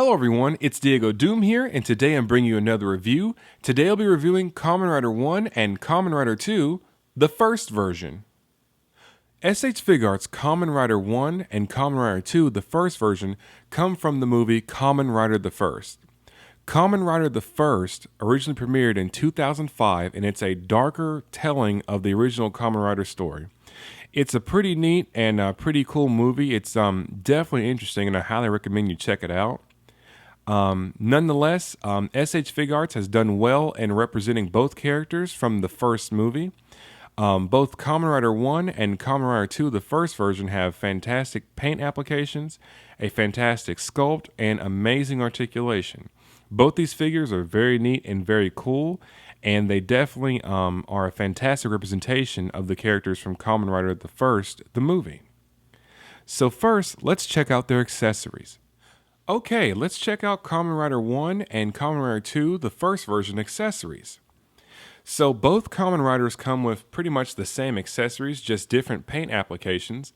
Hello everyone, it's Diego Doom here, and today I'm bringing you another review. Today I'll be reviewing Kamen Rider 1 and Kamen Rider 2, the first version. SH Figuarts Kamen Rider 1 and Kamen Rider 2, the first version, come from the movie Kamen Rider The First. Kamen Rider The First originally premiered in 2005, and it's a darker telling of the original Kamen Rider story. It's a pretty neat and pretty cool movie. It's definitely interesting, and I highly recommend you check it out. Nonetheless, SH Figuarts has done well in representing both characters from the first movie. Both Kamen Rider 1 and Kamen Rider 2, the first version, have fantastic paint applications, a fantastic sculpt, and amazing articulation. Both these figures are very neat and very cool, and they definitely are a fantastic representation of the characters from Kamen Rider The First, the movie. So first, let's check out their accessories. Okay, let's check out Kamen Rider 1 and Kamen Rider 2, the first version accessories. So both Kamen Riders come with pretty much the same accessories, just different paint applications.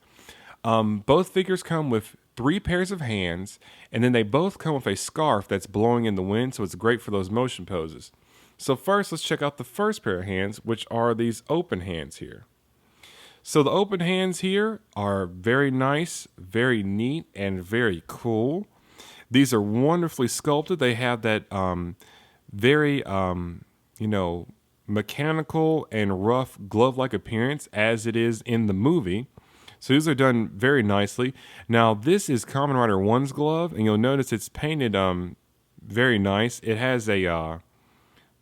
Both figures come with 3 pairs of hands, and then they both come with a scarf that's blowing in the wind, so it's great for those motion poses. So first, let's check out the first pair of hands, which are these open hands here. So the open hands here are very nice, very neat, and very cool. These are wonderfully sculpted. They have that very, mechanical and rough glove-like appearance as it is in the movie. So these are done very nicely. Now this is Kamen Rider 1's glove, and you'll notice it's painted very nice. It has a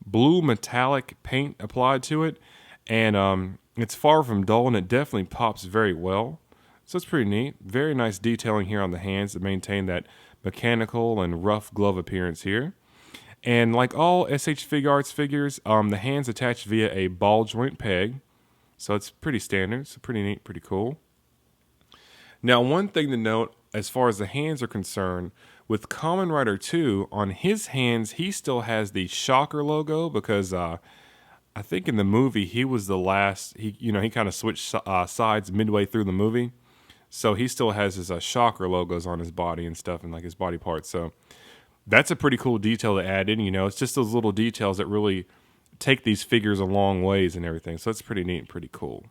blue metallic paint applied to it, and it's far from dull, and it definitely pops very well. So it's pretty neat. Very nice detailing here on the hands to maintain that mechanical and rough glove appearance here. And like all SH Figuarts figures, the hands attached via a ball joint peg. So it's pretty standard. It's pretty neat, pretty cool. Now, one thing to note as far as the hands are concerned, with Kamen Rider 2, on his hands, he still has the Shocker logo because I think in the movie he was the last. He kind of switched sides midway through the movie, so he still has his Shocker logos on his body and stuff, and like his body parts. So that's a pretty cool detail to add in. It's just those little details that really take these figures a long ways and everything. So it's pretty neat and pretty cool.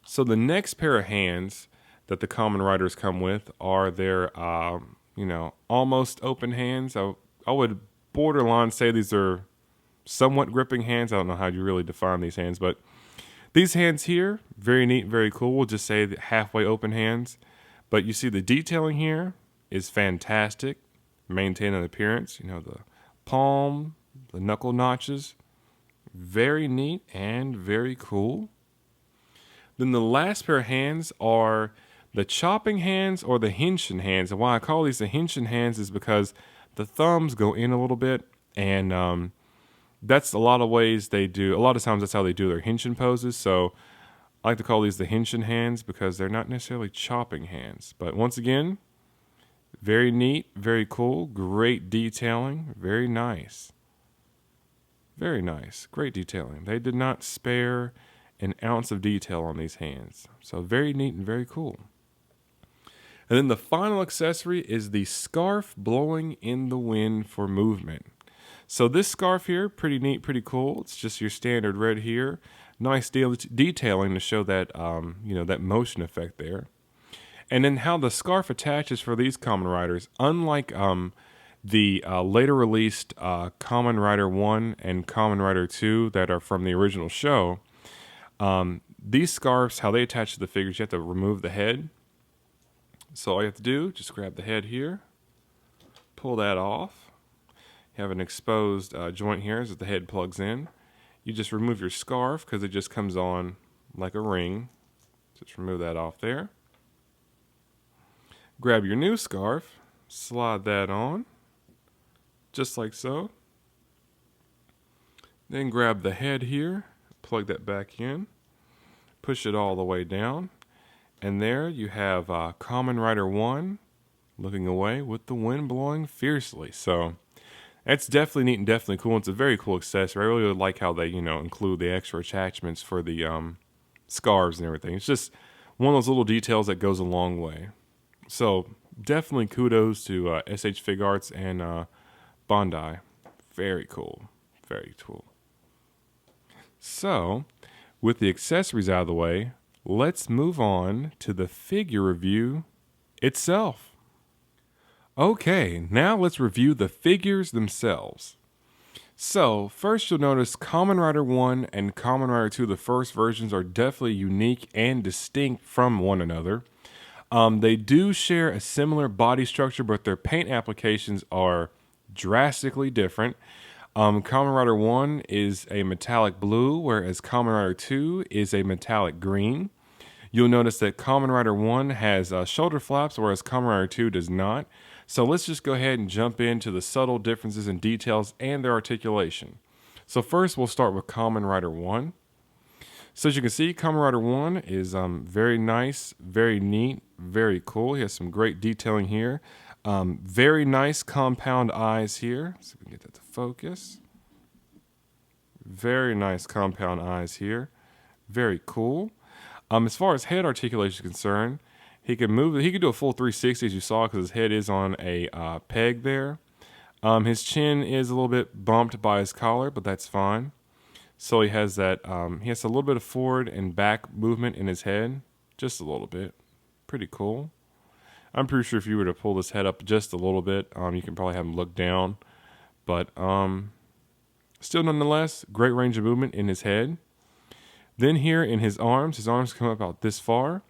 So the next pair of hands that the Kamen Riders come with are their, almost open hands. I would borderline say these are somewhat gripping hands. I don't know how you really define these hands, but these hands here, very neat, very cool. We'll just say halfway open hands. But you see the detailing here is fantastic. Maintain an appearance. The palm, the knuckle notches. Very neat and very cool. Then the last pair of hands are the chopping hands or the henshin hands. And why I call these the henshin hands is because the thumbs go in a little bit, and that's a lot of ways they do. A lot of times that's how they do their henshin poses. So I like to call these the henshin hands because they're not necessarily chopping hands. But once again, very neat, very cool, great detailing, very nice. Very nice, great detailing. They did not spare an ounce of detail on these hands. So very neat and very cool. And then the final accessory is the scarf blowing in the wind for movement. So this scarf here, pretty neat, pretty cool. It's just your standard red here. Nice detailing to show that, that motion effect there. And then how the scarf attaches for these Kamen Riders, unlike the later released Kamen Rider 1 and Kamen Rider 2 that are from the original show, these scarves, how they attach to the figures, you have to remove the head. So all you have to do, just grab the head here, pull that off. You have an exposed joint here as the head plugs in. You just remove your scarf because it just comes on like a ring. Just remove that off there. Grab your new scarf, slide that on, just like so. Then grab the head here, plug that back in, push it all the way down, and there you have Kamen Rider 1 looking away with the wind blowing fiercely. So that's definitely neat and definitely cool. It's a very cool accessory. I really like how they, include the extra attachments for the scarves and everything. It's just one of those little details that goes a long way. So definitely kudos to SH Figuarts and Bondi. Very cool. Very cool. So, with the accessories out of the way, let's move on to the figure review itself. Okay, now let's review the figures themselves. So, first you'll notice Kamen Rider 1 and Kamen Rider 2, the first versions, are definitely unique and distinct from one another. They do share a similar body structure, but their paint applications are drastically different. Kamen Rider 1 is a metallic blue, whereas Kamen Rider 2 is a metallic green. You'll notice that Kamen Rider 1 has shoulder flaps, whereas Kamen Rider 2 does not. So let's just go ahead and jump into the subtle differences in details and their articulation. So first we'll start with Kamen Rider 1. So as you can see, Kamen Rider 1 is very nice, very neat, very cool. He has some great detailing here. Very nice compound eyes here. See if we can get that to focus. Very nice compound eyes here. Very cool. As far as head articulation is concerned, he can move. He can do a full 360 as you saw because his head is on a peg there. His chin is a little bit bumped by his collar, but that's fine. So he has that. He has a little bit of forward and back movement in his head, just a little bit. Pretty cool. I'm pretty sure if you were to pull this head up just a little bit, you can probably have him look down. But still, nonetheless, great range of movement in his head. Then here in his arms come up about this far.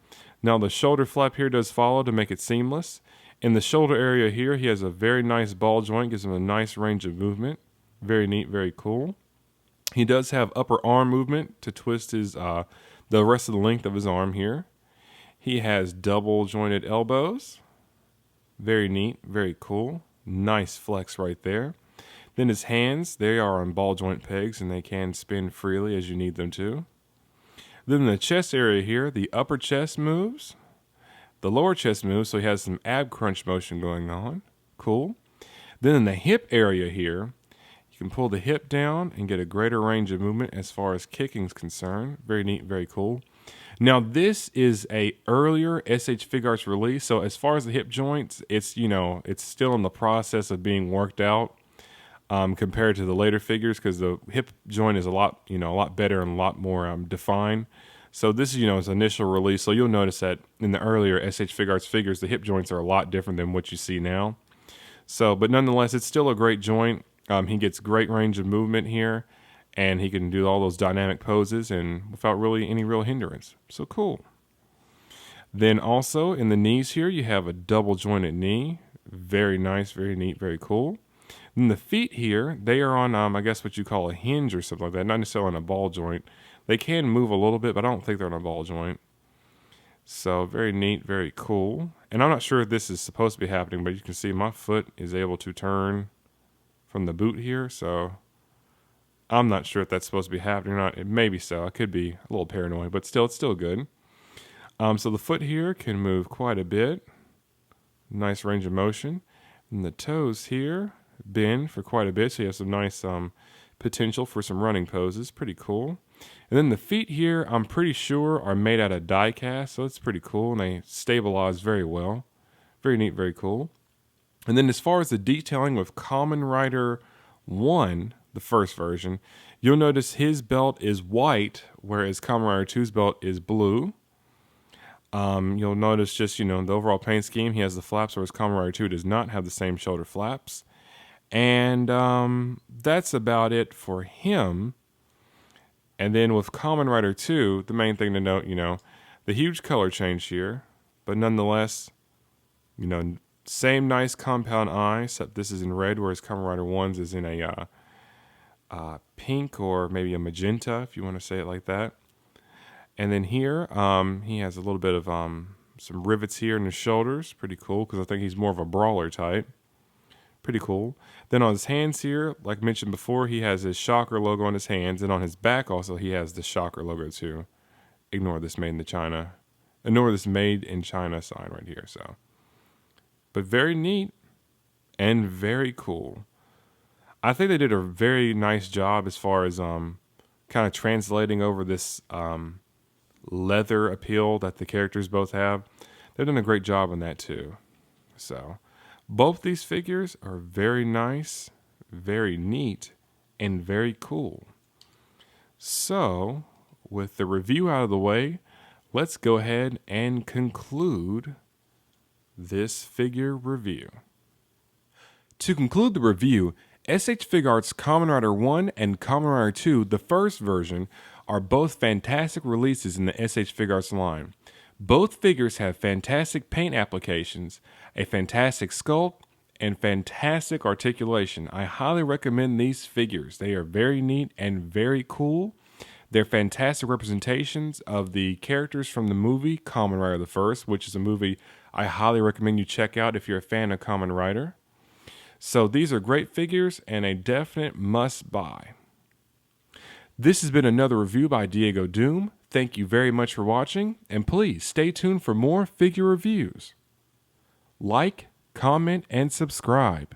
Now the shoulder flap here does follow to make it seamless. In the shoulder area here, he has a very nice ball joint, gives him a nice range of movement. Very neat, very cool. He does have upper arm movement to twist his the rest of the length of his arm here. He has double jointed elbows. Very neat, very cool. Nice flex right there. Then his hands, they are on ball joint pegs and they can spin freely as you need them to. Then the chest area here, the upper chest moves. The lower chest moves, so he has some ab crunch motion going on. Cool. Then in the hip area here, you can pull the hip down and get a greater range of movement as far as kicking is concerned. Very neat, very cool. Now this is a earlier SH Figuarts release, so as far as the hip joints, it's still in the process of being worked out compared to the later figures because the hip joint is a lot better and a lot more defined. So this is his initial release. So you'll notice that in the earlier SH Figuarts figures, the hip joints are a lot different than what you see now. So, but nonetheless, it's still a great joint. He gets great range of movement here, and he can do all those dynamic poses and without really any real hindrance. So cool. Then also in the knees here, you have a double jointed knee. Very nice, very neat, very cool. Then the feet here, they are on, I guess what you call a hinge or something like that, not necessarily on a ball joint. They can move a little bit, but I don't think they're on a ball joint. So very neat, very cool. And I'm not sure if this is supposed to be happening, but you can see my foot is able to turn from the boot here. So I'm not sure if that's supposed to be happening or not. It may be so. I could be a little paranoid, but still, it's still good. So the foot here can move quite a bit. Nice range of motion. And the toes here bend for quite a bit, so you have some nice potential for some running poses. Pretty cool. And then the feet here, I'm pretty sure, are made out of die cast, so it's pretty cool, and they stabilize very well. Very neat, very cool. And then as far as the detailing with Kamen Rider 1, the first version, you'll notice his belt is white, whereas Kamen Rider 2's belt is blue. You'll notice just, the overall paint scheme, he has the flaps, whereas Kamen Rider 2 does not have the same shoulder flaps. And that's about it for him. And then with Kamen Rider 2, the main thing to note, the huge color change here, but nonetheless, same nice compound eye, except this is in red, whereas Kamen Rider 1's is in a pink or maybe a magenta, if you want to say it like that. And then here, he has a little bit of some rivets here in his shoulders. Pretty cool, because I think he's more of a brawler type. Pretty cool. Then on his hands here, like mentioned before, he has his Shocker logo on his hands. And on his back also, he has the Shocker logo too. Ignore this made in China. Ignore this made in China sign right here. So, but very neat and very cool. I think they did a very nice job as far as kind of translating over this leather appeal that the characters both have. They've done a great job on that too. So, both these figures are very nice, very neat, and very cool. So, with the review out of the way, let's go ahead and conclude this figure review. To conclude the review, SH Figuarts Kamen Rider 1 and Kamen Rider 2, the first version, are both fantastic releases in the SH Figuarts line. Both figures have fantastic paint applications, a fantastic sculpt, and fantastic articulation. I highly recommend these figures. They are very neat and very cool. They're fantastic representations of the characters from the movie Kamen Rider The First, which is a movie I highly recommend you check out if you're a fan of Kamen Rider. So these are great figures and a definite must buy. This has been another review by Diego Doom. Thank you very much for watching, and please stay tuned for more figure reviews. Like, comment, and subscribe.